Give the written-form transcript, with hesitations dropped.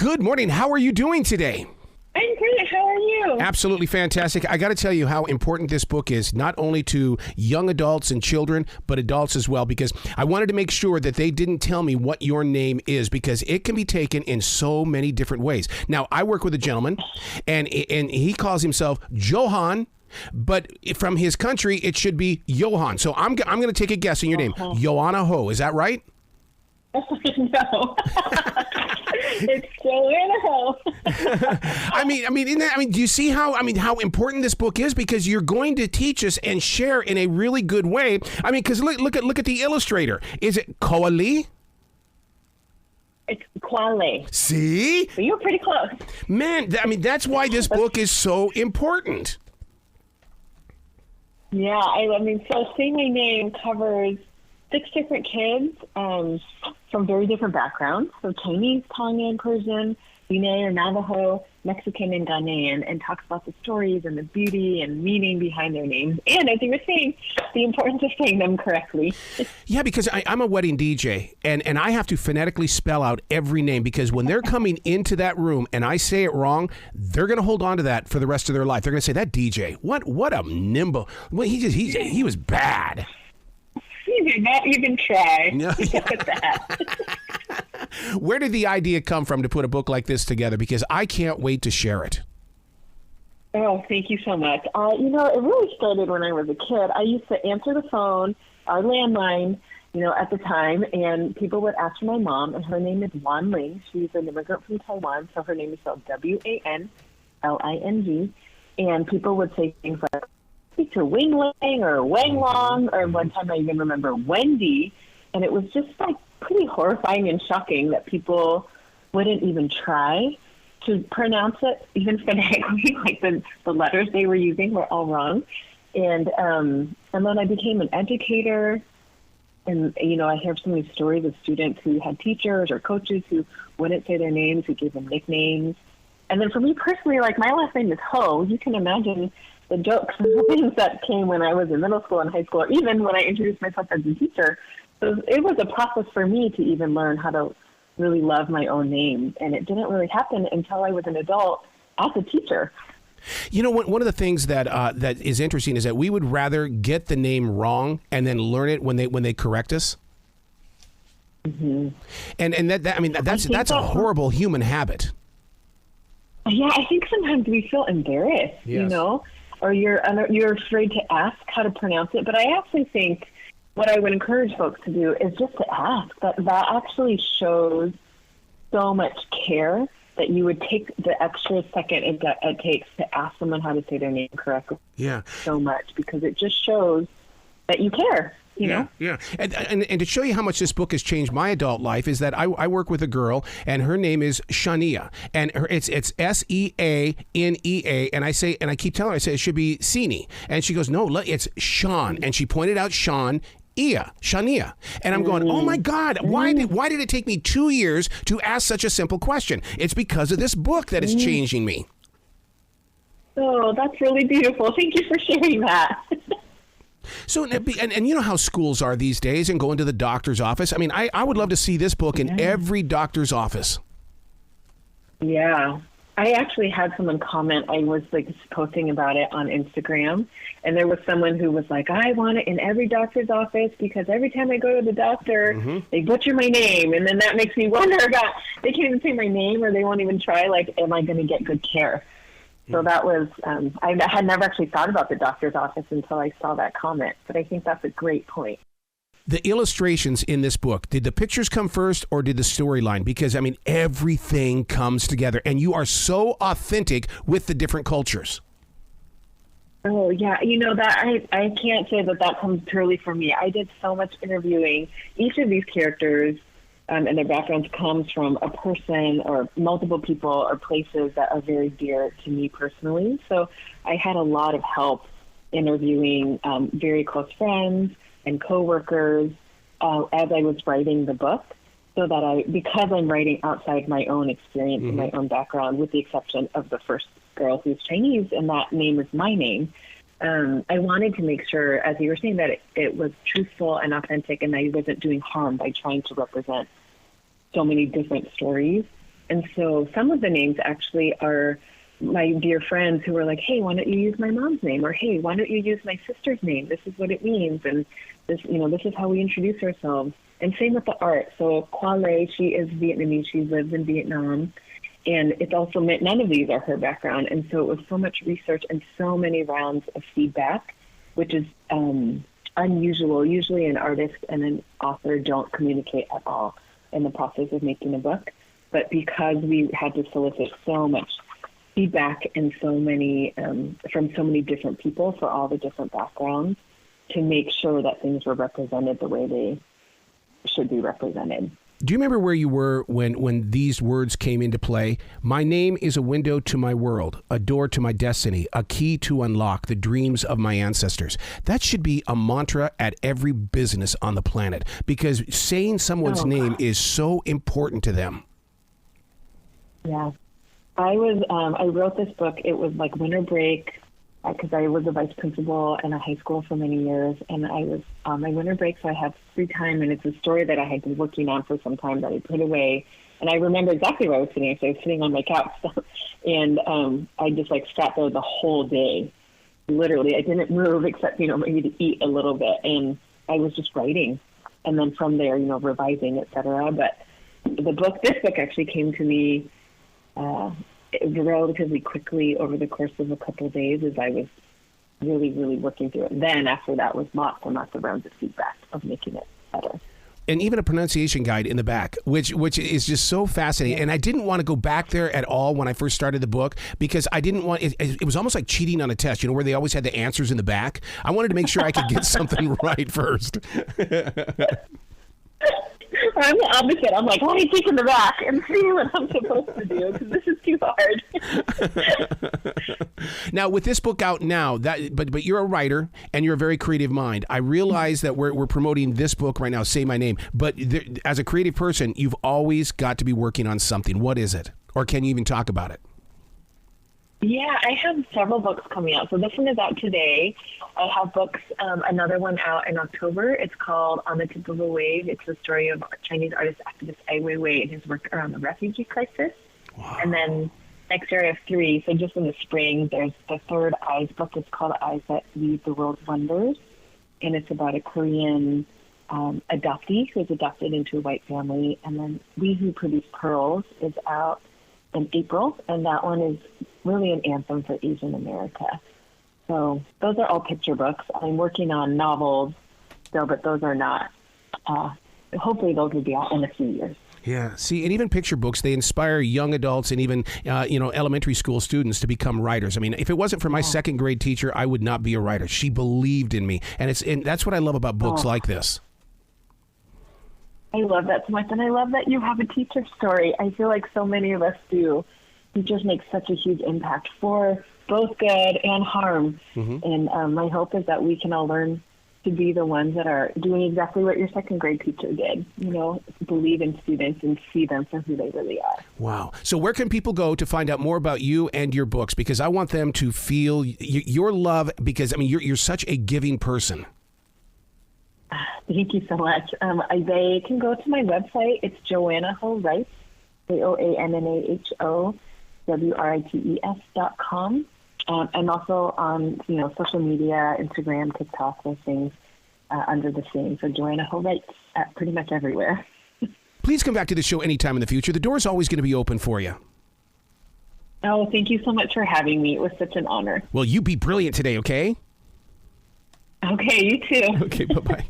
Good morning. How are you doing today? I'm great. How are you? Absolutely fantastic. I got to tell you how important this book is, not only to young adults and children, but adults as well, because I wanted to make sure that they didn't tell me what your name is, because it can be taken in so many different ways. Now, I work with a gentleman, and he calls himself Johan, but from his country, it should be Johan. So I'm going to take a guess on your name. Joanna Ho. Is that right? No. It's Joanna Ho. Do you see how important this book is? Because you're going to teach us and share in a really good way. I mean, because look at the illustrator. Is it Koali? It's Quale. See? So you're pretty close. Man, that's why this book is so important. Yeah, so Say My Name covers 6 different kids from very different backgrounds. So Chinese, Tongan, Persian, Diné or Navajo, Mexican, and Ghanaian, and talks about the stories and the beauty and meaning behind their names. And as you were saying, the importance of saying them correctly. Yeah, because I'm a wedding DJ, and I have to phonetically spell out every name, because when they're coming into that room and I say it wrong, they're going to hold on to that for the rest of their life. They're going to say, that DJ, what a nimble. Well, he was bad. You did not even try. No. With that. Where did the idea come from to put a book like this together? Because I can't wait to share it. Oh, thank you so much. It really started when I was a kid. I used to answer the phone, our landline, at the time, and people would ask for my mom, and her name is Wan Ling. She's an immigrant from Taiwan, so her name is spelled Wanling, and people would say things like, speak to Wing Ling or Wang Long, or one time I even remember Wendy, and it was just like pretty horrifying and shocking that people wouldn't even try to pronounce it, even phonetically, like the letters they were using were all wrong. And then I became an educator, and I hear so many stories of students who had teachers or coaches who wouldn't say their names, who gave them nicknames. And then for me personally, like, my last name is Ho. You can imagine the jokes and the things that came when I was in middle school and high school, or even when I introduced myself as a teacher. So it was a process for me to even learn how to really love my own name. And it didn't really happen until I was an adult as a teacher. One of the things that is interesting is that we would rather get the name wrong and then learn it when they correct us. Mm-hmm. And that's a horrible human habit. Yeah, I think sometimes we feel embarrassed, yes. Or you're afraid to ask how to pronounce it. But I actually think what I would encourage folks to do is just to ask. That actually shows so much care that you would take the extra second it takes to ask someone how to say their name correctly. Yeah. So much, because it just shows that you care. You know? Yeah. And to show you how much this book has changed my adult life is that I work with a girl, and her name is Shania, and it's Seanea, and I keep telling her, I say it should be Sini, and she goes, no, it's Sean, and she pointed out Shania, and I'm going, oh my God, why did it take me 2 years to ask such a simple question? It's because of this book that is changing me. Oh, that's really beautiful. Thank you for sharing that. So, and you know how schools are these days, and going to the doctor's office. I mean, I would love to see this book in every doctor's office. Yeah. I actually had someone comment. I was posting about it on Instagram, and there was someone who was like, I want it in every doctor's office because every time I go to the doctor, they butcher my name. And then that makes me wonder about, they can't even say my name, or they won't even try, am I going to get good care? So that was, I had never actually thought about the doctor's office until I saw that comment, but I think that's a great point. The illustrations in this book, did the pictures come first or did the storyline? Because, everything comes together, and you are so authentic with the different cultures. Oh, yeah. That I can't say that comes purely from me. I did so much interviewing. Each of these characters and their backgrounds comes from a person or multiple people or places that are very dear to me personally. So I had a lot of help interviewing very close friends and coworkers as I was writing the book, so that because I'm writing outside my own experience and my own background, with the exception of the first girl who's Chinese, and that name is my name. I wanted to make sure, as you were saying, that it was truthful and authentic, and I wasn't doing harm by trying to represent so many different stories And so some of the names actually are my dear friends who were like, hey, why don't you use my mom's name? Or, hey, why don't you use my sister's name? This is what it means. And this, this is how we introduce ourselves. And same with the art. So Kwale, she is Vietnamese. She lives in Vietnam. And it's also meant none of these are her background. And so it was so much research and so many rounds of feedback, which is unusual. Usually an artist and an author don't communicate at all in the process of making a book. But because we had to solicit so much feedback and so many from so many different people for all the different backgrounds to make sure that things were represented the way they should be represented. Do you remember where you were when these words came into play? My name is a window to my world, a door to my destiny, a key to unlock the dreams of my ancestors. That should be a mantra at every business on the planet, because saying someone's name is so important to them. Yeah. I wrote this book. It was like winter break, because I was a vice principal in a high school for many years, and I was on my winter break, so I have free time, and it's a story that I had been working on for some time that I put away. And I remember exactly where I was sitting. So I was sitting on my couch, and I just sat there the whole day. Literally, I didn't move except maybe to eat a little bit, and I was just writing, and then from there, revising, etc. But this book actually came to me relatively quickly over the course of a couple of days as I was really, really working through it. Then after that was lots and lots of rounds of feedback of making it better. And even a pronunciation guide in the back, which is just so fascinating. And I didn't want to go back there at all when I first started the book, because I didn't want it was almost like cheating on a test, where they always had the answers in the back. I wanted to make sure I could get something right first. I'm the opposite. I'm like, let me peek in the back and see what I'm supposed to do, because this is too hard. Now, with this book out now, but you're a writer and you're a very creative mind. I realize that we're promoting this book right now, Say My Name. But as a creative person, you've always got to be working on something. What is it? Or can you even talk about it? Yeah, I have several books coming out. So this one is out today. I have books, another one out in October. It's called On the Tip of a Wave. It's the story of Chinese artist activist Ai Weiwei and his work around the refugee crisis. Wow. And then next year I have 3. So just in the spring, there's the third Eyes book. It's called Eyes That Lead the World's Wonders. And it's about a Korean adoptee who is adopted into a white family. And then We Who Produce Pearls is out in April, and that one is really an anthem for Asian America. So those are all picture books. I'm working on novels still, but those are not. Hopefully those will be out in a few years. Yeah. See, and even picture books, they inspire young adults and even, elementary school students to become writers. I mean, if it wasn't for my second grade teacher, I would not be a writer. She believed in me. And that's what I love about books like this. I love that so much, and I love that you have a teacher story. I feel like so many of us do. Teachers make such a huge impact for both good and harm. Mm-hmm. And my hope is that we can all learn to be the ones that are doing exactly what your second grade teacher did, believe in students and see them for who they really are. Wow. So where can people go to find out more about you and your books? Because I want them to feel your love, because, you're such a giving person. Thank you so much. They can go to my website. It's Joanna Ho Writes, JoannaHoWrites.com. And also on, social media, Instagram, TikTok, those things under the same. So Joanna Ho Writes at pretty much everywhere. Please come back to the show anytime in the future. The door's always going to be open for you. Oh, thank you so much for having me. It was such an honor. Well, you be brilliant today, okay? Okay, you too. Okay, bye-bye.